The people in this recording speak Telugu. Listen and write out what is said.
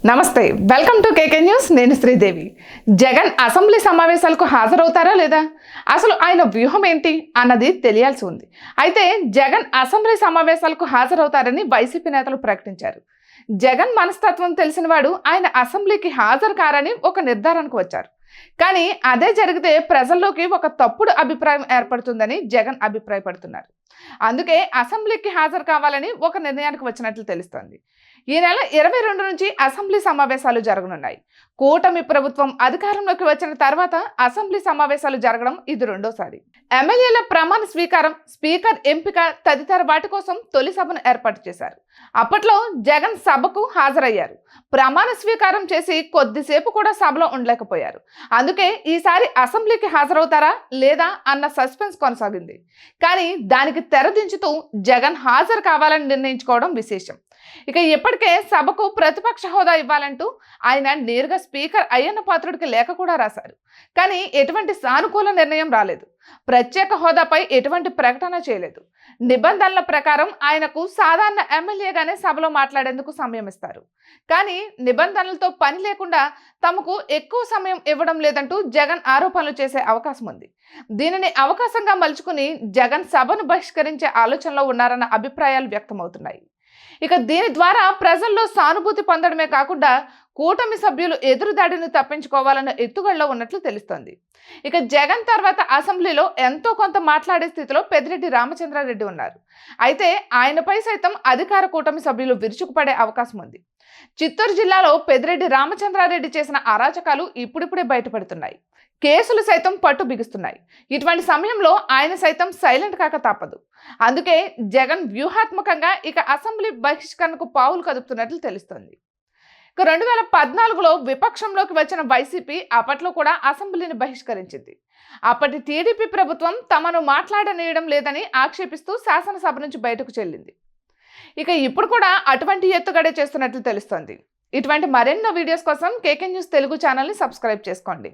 నమస్తే, వెల్కమ్ టు కేకే న్యూస్. నేను శ్రీదేవి. జగన్ అసెంబ్లీ సమావేశాలకు హాజరవుతారా లేదా, అసలు ఆయన వ్యూహం ఏంటి అన్నది తెలియాల్సి ఉంది. అయితే జగన్ అసెంబ్లీ సమావేశాలకు హాజరవుతారని వైసీపీ నేతలు ప్రకటించారు. జగన్ మనస్తత్వం తెలిసిన వాడు ఆయన అసెంబ్లీకి హాజరు కారని ఒక నిర్ధారణకు వచ్చారు. కానీ అదే జరిగితే ప్రజల్లోకి ఒక తప్పుడు అభిప్రాయం ఏర్పడుతుందని జగన్ అభిప్రాయపడుతున్నారు. అందుకే అసెంబ్లీకి హాజరు కావాలని ఒక నిర్ణయానికి వచ్చినట్లు తెలుస్తోంది. ఈ నెల 22 నుంచి అసెంబ్లీ సమావేశాలు జరగనున్నాయి. కూటమి ప్రభుత్వం అధికారంలోకి వచ్చిన తర్వాత అసెంబ్లీ సమావేశాలు జరగడం ఇది రెండోసారి. ఎమ్మెల్యేల ప్రమాణ స్వీకారం, స్పీకర్ ఎంపిక తదితర వాటి కోసం తొలి సభను ఏర్పాటు చేశారు. అప్పట్లో జగన్ సభకు హాజరయ్యారు. ప్రమాణ స్వీకారం చేసి కొద్దిసేపు కూడా సభలో ఉండలేకపోయారు. అందుకే ఈసారి అసెంబ్లీకి హాజరవుతారా లేదా అన్న సస్పెన్స్ కొనసాగింది. కానీ దానికి తెరదించుతూ జగన్ హాజరు కావాలని నిర్ణయించుకోవడం విశేషం. ఇక ఇప్పటికే సభకు ప్రతిపక్ష హోదా ఇవ్వాలంటూ ఆయన నేరుగా స్పీకర్ అయ్యన్న పాత్రుడికి లేఖ కూడా రాశారు. కానీ ఎటువంటి సానుకూల నిర్ణయం రాలేదు. ప్రత్యేక హోదాపై ఎటువంటి ప్రకటన చేయలేదు. నిబంధనల ప్రకారం ఆయనకు సాధారణ ఎమ్మెల్యేగానే సభలో మాట్లాడేందుకు సమయం ఇస్తారు. కానీ నిబంధనలతో పని లేకుండా తమకు ఎక్కువ సమయం ఇవ్వడం లేదంటూ జగన్ ఆరోపణలు చేసే అవకాశం ఉంది. దీనిని అవకాశంగా మలుచుకుని జగన్ సభను బహిష్కరించే ఆలోచనలో ఉన్నారన్న అభిప్రాయాలు వ్యక్తమవుతున్నాయి. ఇక దీని ద్వారా ప్రజల్లో సానుభూతి పొందడమే కాకుండా కూటమి సభ్యులు ఎదురుదాడిని తప్పించుకోవాలన్న ఎత్తుగడలో ఉన్నట్లు తెలుస్తోంది. ఇక జగన్ తర్వాత అసెంబ్లీలో ఎంతో కొంత మాట్లాడే స్థితిలో పెద్దిరెడ్డి రామచంద్రారెడ్డి ఉన్నారు. అయితే ఆయనపై సైతం అధికార కూటమి సభ్యులు విరుచుకుపడే అవకాశం ఉంది. చిత్తూరు జిల్లాలో పెద్దిరెడ్డి రామచంద్రారెడ్డి చేసిన అరాచకాలు ఇప్పుడిప్పుడే బయటపడుతున్నాయి. కేసులు సైతం పట్టు బిగుస్తున్నాయి. ఇటువంటి సమయంలో ఆయన సైతం సైలెంట్ కాక తప్పదు. అందుకే జగన్ వ్యూహాత్మకంగా ఇక అసెంబ్లీ బహిష్కరణకు పావులు కదుపుతున్నట్లు తెలుస్తోంది. ఇక 2014లో విపక్షంలోకి వచ్చిన వైసీపీ అప్పట్లో కూడా అసెంబ్లీని బహిష్కరించింది. అప్పటి టీడీపీ ప్రభుత్వం తమను మాట్లాడనీయడం లేదని ఆక్షేపిస్తూ శాసనసభ నుంచి బయటకు చెల్లింది. ఇక ఇప్పుడు కూడా అటువంటి ఎత్తుగడే చేస్తున్నట్లు తెలుస్తోంది. ఇటువంటి మరెన్నో వీడియోస్ కోసం కేకే న్యూస్ తెలుగు ఛానల్ని సబ్స్క్రైబ్ చేసుకోండి.